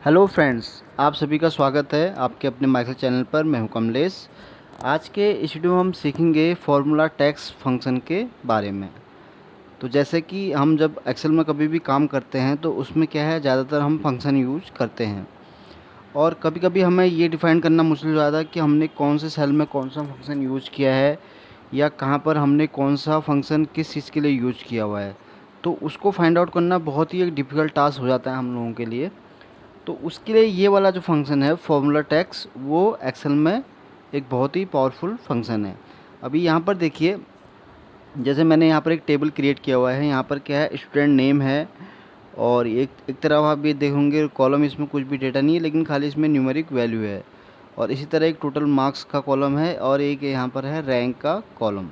Hello friends, आप सभी का स्वागत है आपके अपने माइक्रो चैनल पर। मैं हूं कमलेश। आज के इस वीडियो में हम सीखेंगे फॉर्मूला टैक्स फंक्शन के बारे में। तो जैसे कि हम जब एक्सेल में कभी भी काम करते हैं तो उसमें क्या है, ज़्यादातर हम फंक्शन यूज करते हैं और कभी कभी हमें ये डिफ़ाइन करना मुश्किल हो जाता है कि हमने कौन से सेल में कौन सा फंक्शन यूज किया है या कहाँ पर हमने कौन सा फंक्शन किस चीज़ के लिए यूज किया हुआ है। तो उसको फाइंड आउट करना बहुत ही एक डिफ़िकल्ट टास्क हो जाता है हम लोगों के लिए। तो उसके लिए ये वाला जो फंक्शन है फॉर्मूला टैक्स, वो एक्सेल में एक बहुत ही पावरफुल फंक्शन है। अभी यहाँ पर देखिए, जैसे मैंने यहाँ पर एक टेबल क्रिएट किया हुआ है। यहाँ पर क्या है, स्टूडेंट नेम है और एक तरफ आप ये देखोगे कॉलम, इसमें कुछ भी डेटा नहीं है लेकिन खाली इसमें न्यूमेरिक वैल्यू है। और इसी तरह एक टोटल मार्क्स का कॉलम है और एक यहाँ पर है रैंक का कॉलम।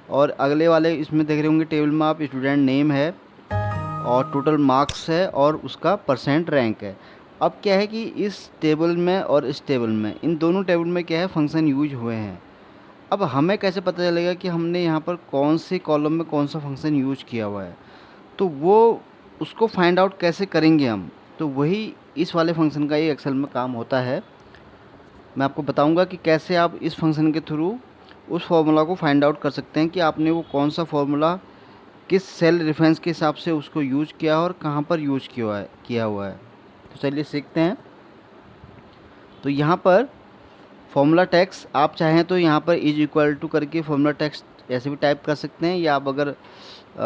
और अगले वाले इसमें देख रहे होंगे टेबल में आप, स्टूडेंट नेम है और टोटल मार्क्स है और उसका परसेंट रैंक है। अब क्या है कि इस टेबल में और इस टेबल में, इन दोनों टेबल में क्या है, फंक्शन यूज हुए हैं। अब हमें कैसे पता चलेगा कि हमने यहाँ पर कौन से कॉलम में कौन सा फंक्शन यूज किया हुआ है, तो वो उसको फाइंड आउट कैसे करेंगे हम। तो वही इस वाले फंक्शन का ये एक्सेल में काम होता है। मैं आपको बताऊंगा कि कैसे आप इस फंक्शन के थ्रू उस फॉर्मूला को फाइंड आउट कर सकते हैं कि आपने वो कौन सा फॉर्मूला किस सेल रेफरेंस के हिसाब से उसको यूज किया और कहाँ पर यूज किया हुआ है। तो चलिए सीखते हैं। तो यहाँ पर फॉर्मूला टैक्स, आप चाहें तो यहाँ पर इज इक्वल टू करके फॉर्मूला टैक्स ऐसे भी टाइप कर सकते हैं, या आप अगर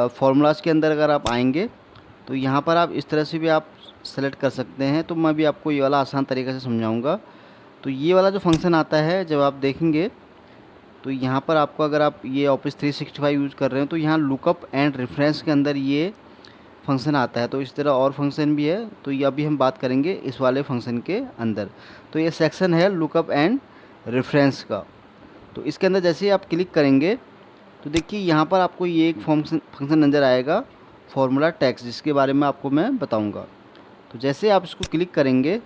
फॉर्मूलाज के अंदर अगर आप आएंगे तो यहाँ पर आप इस तरह से भी आप सेलेक्ट कर सकते हैं। तो मैं भी आपको ये वाला आसान तरीके से समझाऊंगा। तो ये वाला जो फंक्शन आता है, जब आप देखेंगे तो यहाँ पर आपको, अगर आप ये ऑफिस 365 यूज़ कर रहे हैं तो यहाँ लुकअप एंड रेफरेंस के अंदर ये फंक्शन आता है। तो इस तरह और फंक्शन भी है, तो ये अभी हम बात करेंगे इस वाले फंक्शन के अंदर। तो ये सेक्शन है लुकअप एंड रेफरेंस का। तो इसके अंदर जैसे ही आप क्लिक करेंगे तो देखिए यहाँ पर आपको ये एक फंक्शन नज़र आएगा, फॉर्मूला टैक्स, जिसके बारे में आपको मैं बताऊँगा। तो जैसे आप इसको क्लिक करेंगे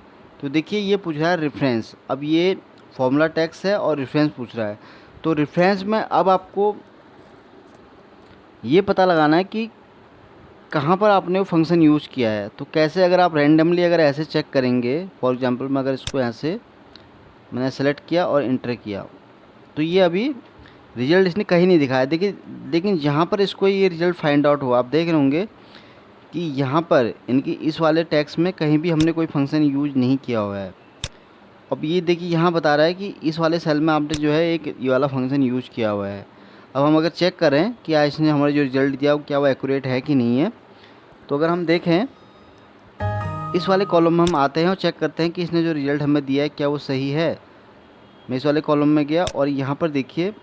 तो देखिए ये पूछ रहा है रेफरेंस। अब ये फॉर्मूला टैक्स है और रेफरेंस पूछ रहा है। तो रेफरेंस में अब आपको ये पता लगाना है कि कहाँ पर आपने वो फंक्शन यूज़ किया है। तो कैसे, अगर आप रैंडमली अगर ऐसे चेक करेंगे, फॉर एग्जांपल मैं अगर इसको ऐसे मैंने सेलेक्ट किया और इंटर किया तो ये अभी रिजल्ट इसने कहीं नहीं दिखाया। देखिए, लेकिन यहाँ पर इसको ये रिजल्ट फाइंड आउट हुआ। आप देख रहे होंगे कि यहाँ पर इनकी इस वाले टैक्स में कहीं भी हमने कोई फंक्शन यूज नहीं किया हुआ है। अब ये देखिए यहाँ बता रहा है कि इस वाले सेल में आपने जो है एक ये वाला फंक्शन यूज किया हुआ है। अब हम अगर चेक करें क्या इसने हमारे जो रिजल्ट दिया वो क्या वो एक्यूरेट है कि नहीं है, तो अगर हम देखें इस वाले कॉलम में हम आते हैं और चेक करते हैं कि इसने जो रिज़ल्ट हमें दिया है क्या वो सही है। मैं इस वाले कॉलम में गया और यहाँ पर देखिए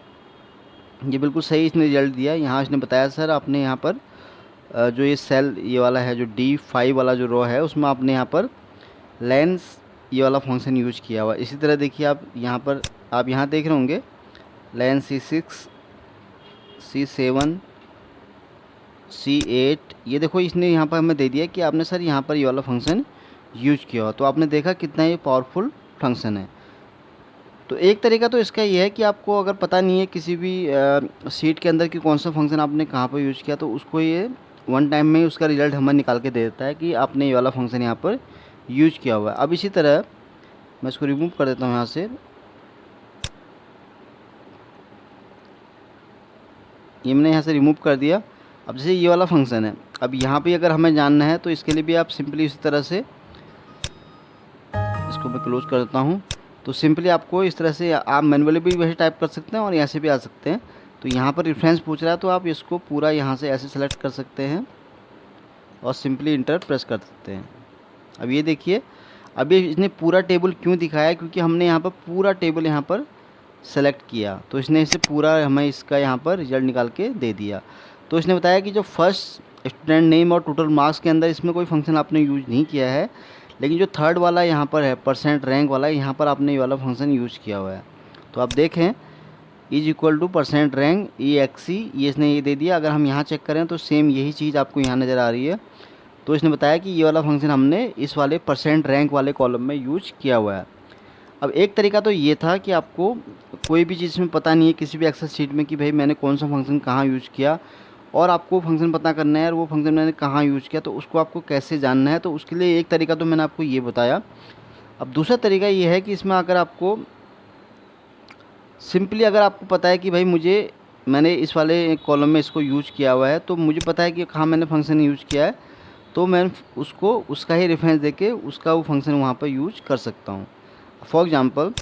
ये बिल्कुल सही इसने रिज़ल्ट दिया है। यहाँ इसने बताया सर आपने यहाँ पर जो ये सेल ये वाला है, जो D5 वाला जो रो है, उसमें आपने यहाँ पर लेंस ये वाला फंक्शन यूज किया हुआ। इसी तरह देखिए आप यहाँ देख रहे होंगे लेंस C6, C7, C8। ये देखो इसने यहाँ पर हमें दे दिया कि आपने सर यहाँ पर ये वाला फंक्शन यूज किया हो। तो आपने देखा कितना ये पावरफुल फंक्शन है। तो एक तरीका तो इसका ये है कि आपको अगर पता नहीं है किसी भी शीट के अंदर कि कौन सा फंक्शन आपने कहाँ पर यूज़ किया, तो उसको ये वन टाइम में ही उसका रिजल्ट हमें निकाल के दे देता है कि आपने ये वाला फंक्शन यहाँ पर यूज किया हुआ है। अब इसी तरह मैं इसको रिमूव कर देता हूँ यहाँ से। ये मैंने यहाँ से रिमूव कर दिया। अब जैसे ये वाला फंक्शन है, अब यहाँ पे अगर हमें जानना है तो इसके लिए भी आप सिंपली इस तरह से, इसको मैं क्लोज कर देता हूँ। तो सिंपली आपको इस तरह से आप मैनुअली भी वैसे टाइप कर सकते हैं और यहाँ से भी आ सकते हैं। तो यहाँ पर रेफरेंस पूछ रहा है तो आप इसको पूरा यहाँ से ऐसे सेलेक्ट कर सकते हैं और सिंपली इंटर प्रेस कर सकते हैं। अब ये देखिए, अभी इसने पूरा टेबल क्यों दिखाया है, क्योंकि हमने यहाँ पर पूरा टेबल यहाँ पर सेलेक्ट किया तो इसने इसे पूरा हमें इसका यहाँ पर रिजल्ट निकाल के दे दिया। तो इसने बताया कि जो फर्स्ट स्टूडेंट नेम और टोटल मार्क्स के अंदर इसमें कोई फंक्शन आपने यूज नहीं किया है, लेकिन जो थर्ड वाला यहाँ पर है परसेंट रैंक वाला, यहाँ पर आपने ये वाला फंक्शन यूज किया हुआ है। तो आप देखें is equal two percent rank EXE, ये इसने ये दे दिया। अगर हम यहाँ चेक करें तो सेम यही चीज़ आपको यहाँ नज़र आ रही है। तो इसने बताया कि ये वाला फंक्शन हमने इस वाले परसेंट रैंक वाले कॉलम में यूज किया हुआ है। अब एक तरीका तो ये था कि आपको कोई भी चीज़ में पता नहीं है किसी भी एक्सेल शीट में कि भाई मैंने कौन सा फंक्शन कहाँ यूज़ किया, और आपको फंक्शन पता करना है और वो फंक्शन मैंने कहाँ यूज़ किया, तो उसको आपको कैसे जानना है। तो उसके लिए एक तरीका तो मैंने आपको ये बताया। अब दूसरा तरीका ये है कि इसमें अगर आपको सिंपली अगर आपको पता है कि भाई मैंने इस वाले कॉलम में इसको यूज़ किया हुआ है, तो मुझे पता है कि कहाँ मैंने फंक्शन यूज़ किया है, तो मैं उसको उसका ही रेफरेंस देके उसका वो फंक्शन वहाँ पर यूज कर सकता हूँ। फॉर एग्ज़ाम्पल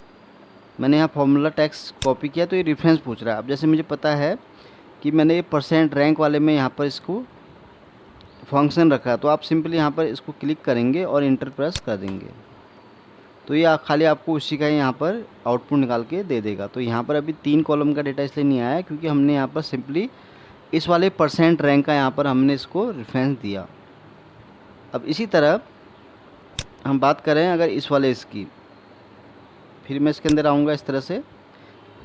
मैंने यहाँ फार्मूला टेक्स्ट कॉपी किया, तो ये रेफरेंस पूछ रहा है। अब जैसे मुझे पता है कि मैंने ये परसेंट रैंक वाले में यहाँ पर इसको फंक्शन रखा है, तो आप सिंपली यहाँ पर इसको क्लिक करेंगे और इंटर प्रेस कर देंगे, तो ये खाली आपको उसी का यहाँ पर आउटपुट निकाल के दे देगा। तो यहाँ पर अभी 3 कॉलम का डेटा इसलिए नहीं आया क्योंकि हमने यहाँ पर सिंपली इस वाले परसेंट रैंक का यहाँ पर हमने इसको रेफरेंस दिया। अब इसी तरह हम बात करें अगर इस वाले इसकी, फिर मैं इसके अंदर आऊँगा इस तरह से,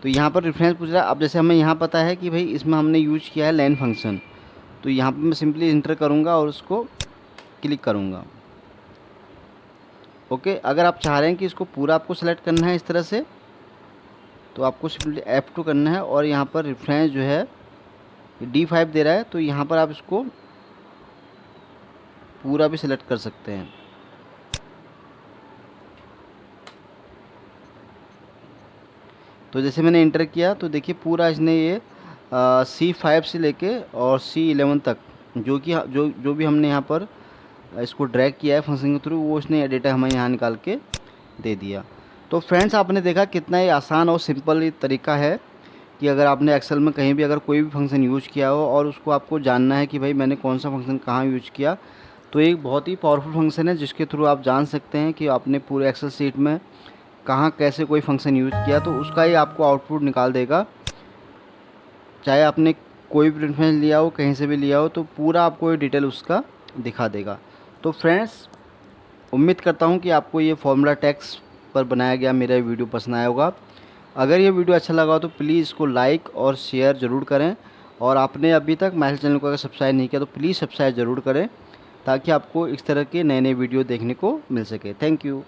तो यहाँ पर रेफरेंस पूछ रहा है। अब जैसे हमें यहाँ पता है कि भाई इसमें हमने यूज किया है लेन फंक्शन, तो यहाँ पर मैं सिंपली इंटर करूँगा और उसको क्लिक करूँगा। ओके, अगर आप चाह रहे हैं कि इसको पूरा आपको सेलेक्ट करना है इस तरह से, तो आपको सिंपली F2 करना है और यहाँ पर रेफरेंस जो है D5 दे रहा है, तो यहाँ पर आप इसको पूरा भी सिलेक्ट कर सकते हैं। तो जैसे मैंने इंटर किया तो देखिए पूरा इसने ये C5 से लेके और C11 तक जो भी हमने यहाँ पर इसको ड्रैग किया है फंक्शन के थ्रू, वो इसने डेटा हमें यहाँ निकाल के दे दिया। तो फ्रेंड्स आपने देखा कितना ही आसान और सिंपल ये तरीका है कि अगर आपने एक्सेल में कहीं भी अगर कोई भी फंक्शन यूज़ किया हो और उसको आपको जानना है कि भाई मैंने कौन सा फंक्शन कहाँ यूज़ किया, तो एक बहुत ही पावरफुल फंक्शन है जिसके थ्रू आप जान सकते हैं कि आपने पूरे एक्सेल शीट में कहाँ कैसे कोई फंक्शन यूज़ किया, तो उसका ही आपको आउटपुट निकाल देगा। चाहे आपने कोई भी रेफरेंस लिया हो, कहीं से भी लिया हो, तो पूरा आपको ये डिटेल उसका दिखा देगा। तो फ्रेंड्स उम्मीद करता हूँ कि आपको ये फार्मूला टैक्स पर बनाया गया मेरा वीडियो पसंद आया होगा। अगर ये वीडियो अच्छा लगा हो तो प्लीज़ इसको लाइक और शेयर ज़रूर करें, और आपने अभी तक मेरे चैनल को अगर सब्सक्राइब नहीं किया तो प्लीज़ सब्सक्राइब ज़रूर करें, ताकि आपको इस तरह के नए नए वीडियो देखने को मिल सके। Thank you.